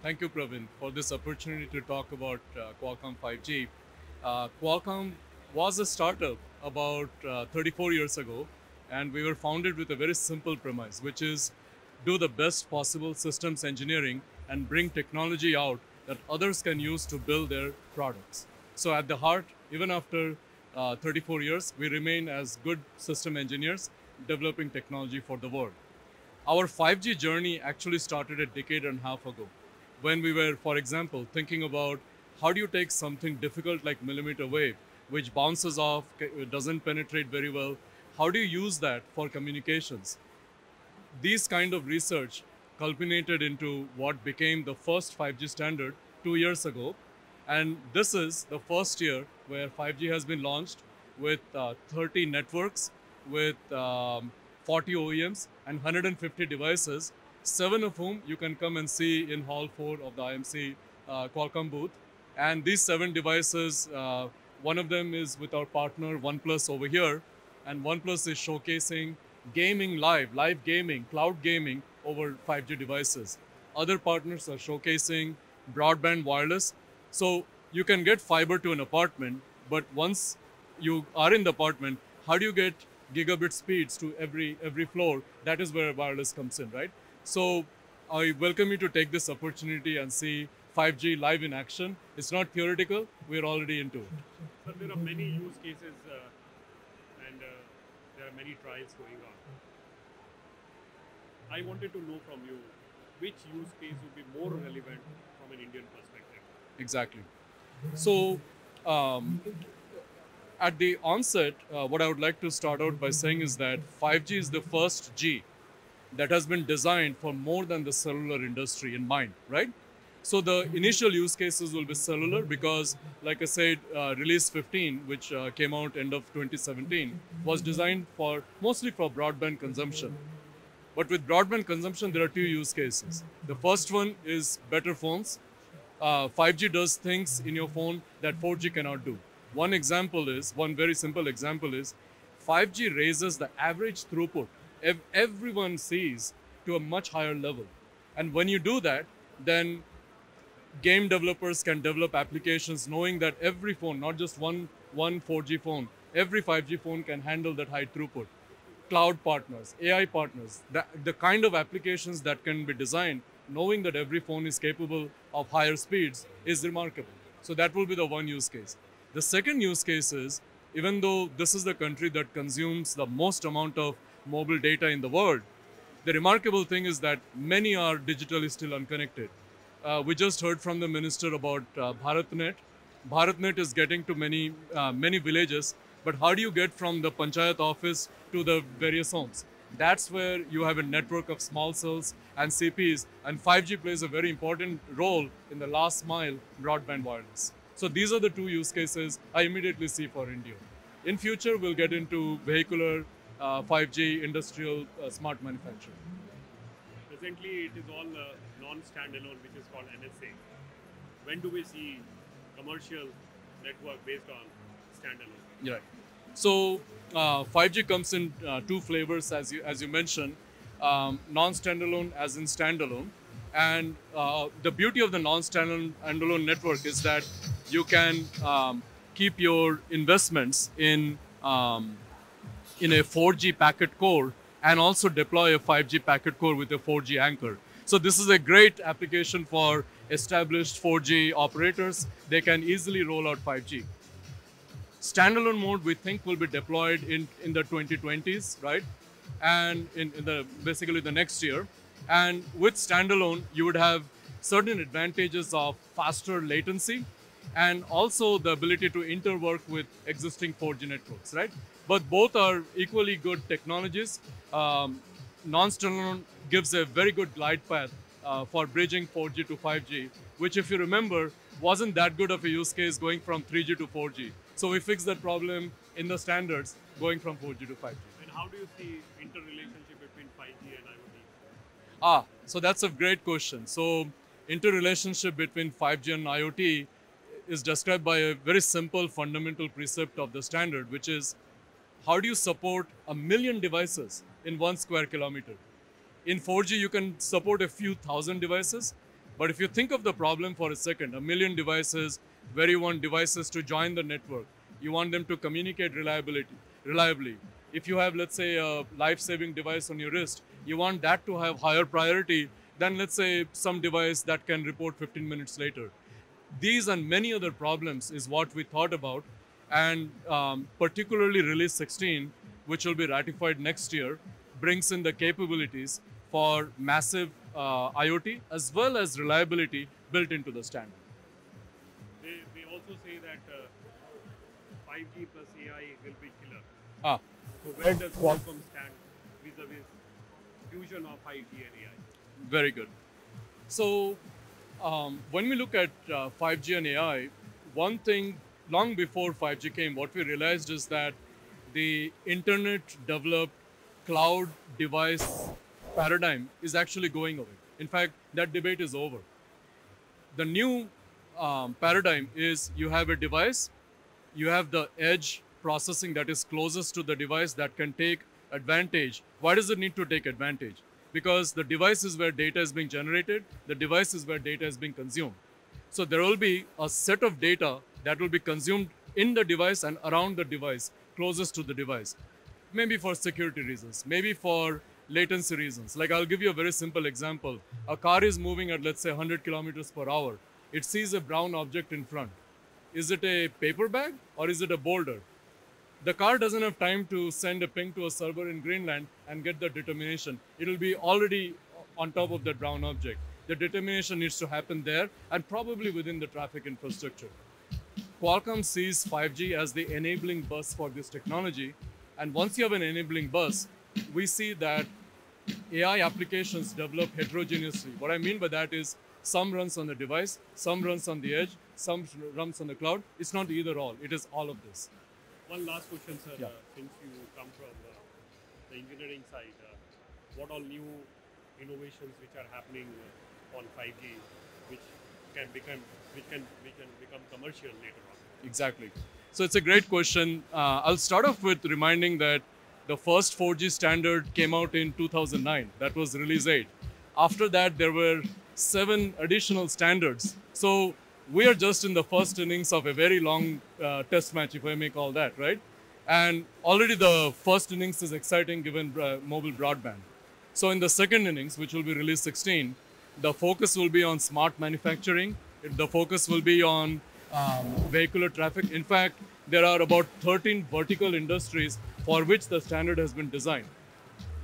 Thank you, Pravin, for this opportunity to talk about Qualcomm 5G. Qualcomm was a startup about 34 years ago, and we were founded with a very simple premise, which is do the best possible systems engineering and bring technology out that others can use to build their products. So at the heart, even after 34 years, we remain as good system engineers developing technology for the world. Our 5G journey actually started a decade and a half ago when we were, for example, thinking about how do you take something difficult like millimeter wave, which bounces off, doesn't penetrate very well, how do you use that for communications? These kind of research culminated into what became the first 5G standard 2 years ago. And this is the first year where 5G has been launched with 30 networks, with 40 OEMs and 150 devices, 7 of whom you can come and see in Hall 4 of the IMC Qualcomm booth. And these 7 devices, one of them is with our partner OnePlus over here, and OnePlus is showcasing gaming live gaming, cloud gaming over 5G devices. Other partners are showcasing broadband wireless. So you can get fiber to an apartment, but once you are in the apartment, how do you get gigabit speeds to every floor? That is where wireless comes in, right? So I welcome you to take this opportunity and see 5G live in action. It's not theoretical, we're already into it. So there are many use cases and there are many trials going on. I wanted to know from you which use case would be more relevant from an Indian perspective. Exactly. So at the onset, what I would like to start out by saying is that 5G is the first G that has been designed for more than the cellular industry in mind, right? So the initial use cases will be cellular because, like I said, release 15, which came out end of 2017, was designed for mostly for broadband consumption. But with broadband consumption, there are two use cases. The first one is better phones. 5G does things in your phone that 4G cannot do. One very simple example is 5G raises the average throughput everyone sees to a much higher level. And when you do that, then game developers can develop applications knowing that every phone, not just one 4G phone, every 5G phone can handle that high throughput. Cloud partners, AI partners, the kind of applications that can be designed knowing that every phone is capable of higher speeds is remarkable. So that will be the one use case. The second use case is, even though this is the country that consumes the most amount of mobile data in the world, the remarkable thing is that many are digitally still unconnected. We just heard from the minister about BharatNet. BharatNet is getting to many villages, but how do you get from the panchayat office to the various homes? That's where you have a network of small cells and CPs, and 5G plays a very important role in the last mile broadband wireless. So these are the two use cases I immediately see for India. In future, we'll get into vehicular, 5G, industrial, smart manufacturing. Presently, it is all non-standalone, which is called NSA. When do we see commercial network based on standalone? Yeah. So 5G comes in two flavors, as you mentioned, non-standalone as in standalone. And the beauty of the non-standalone network is that you can keep your investments in a 4G packet core and also deploy a 5G packet core with a 4G anchor. So this is a great application for established 4G operators. They can easily roll out 5G. Standalone mode, we think, will be deployed in the 2020s, right? And in basically the next year. And with standalone, you would have certain advantages of faster latency and also the ability to interwork with existing 4G networks, right? But both are equally good technologies. Non-standalone gives a very good glide path for bridging 4G to 5G, which, if you remember, wasn't that good of a use case going from 3G to 4G. So we fixed that problem in the standards going from 4G to 5G. And how do you see interrelationship between 5G and IoT? So that's a great question. So interrelationship between 5G and IoT is described by a very simple fundamental precept of the standard, which is how do you support 1,000,000 devices in 1 square kilometer? In 4G, you can support a few thousand devices, But if you think of the problem for a second, a million devices, where you want devices to join the network, you want them to communicate reliably. If you have, let's say, a life-saving device on your wrist, you want that to have higher priority than, let's say, some device that can report 15 minutes later. These and many other problems is what we thought about, and particularly release 16, which will be ratified next year, brings in the capabilities for massive IoT as well as reliability built into the standard. They also say that 5G plus AI will be killer. Ah, So where does Qualcomm stand vis-a-vis fusion of 5G and AI? very good. So when we look at 5G and AI, one thing long before 5G came, what we realized is that the internet developed cloud device paradigm is actually going away. In fact, that debate is over. The new paradigm is you have a device, you have the edge processing that is closest to the device that can take advantage. Why does it need to take advantage? Because the device is where data is being generated, the device is where data is being consumed. So there will be a set of data that will be consumed in the device and around the device, closest to the device. Maybe for security reasons, maybe for latency reasons. Like I'll give you a very simple example. A car is moving at, let's say, 100 kilometers per hour. It sees a brown object in front. Is it a paper bag or is it a boulder? The car doesn't have time to send a ping to a server in Greenland and get the determination. It will be already on top of that brown object. The determination needs to happen there and probably within the traffic infrastructure. Qualcomm sees 5G as the enabling bus for this technology. And once you have an enabling bus, we see that AI applications develop heterogeneously. What I mean by that is some runs on the device, some runs on the edge, some runs on the cloud. It's not either or, it is all of this. One last question, sir. Yeah. Since you come from the engineering side, what all new innovations which are happening on 5G, which can become commercial later on? Exactly. So it's a great question. I'll start off with reminding that the first 4G standard came out in 2009. That was release 8. After that, there were 7 additional standards. So we are just in the first innings of a very long test match, if I may call that, right? And already the first innings is exciting given mobile broadband. So in the second innings, which will be release 16, the focus will be on smart manufacturing. The focus will be on vehicular traffic. In fact, there are about 13 vertical industries for which the standard has been designed.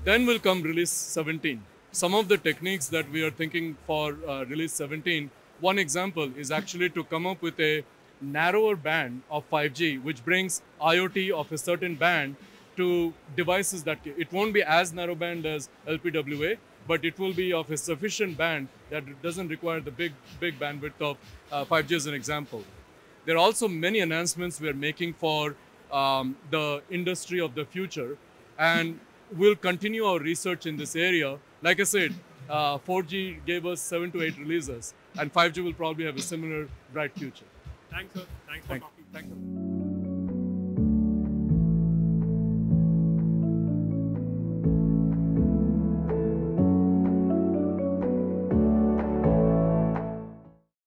Then will come release 17. Some of the techniques that we are thinking for release 17, one example is actually to come up with a narrower band of 5G, which brings IoT of a certain band to devices that it won't be as narrow band as LPWA, but it will be of a sufficient band that doesn't require the big bandwidth of 5G as an example. There are also many enhancements we are making for the industry of the future, and we'll continue our research in this area. Like I said, 4G gave us 7 to 8 releases, and 5G will probably have a similar bright future. Thanks, sir. Thanks for talking. Thank you.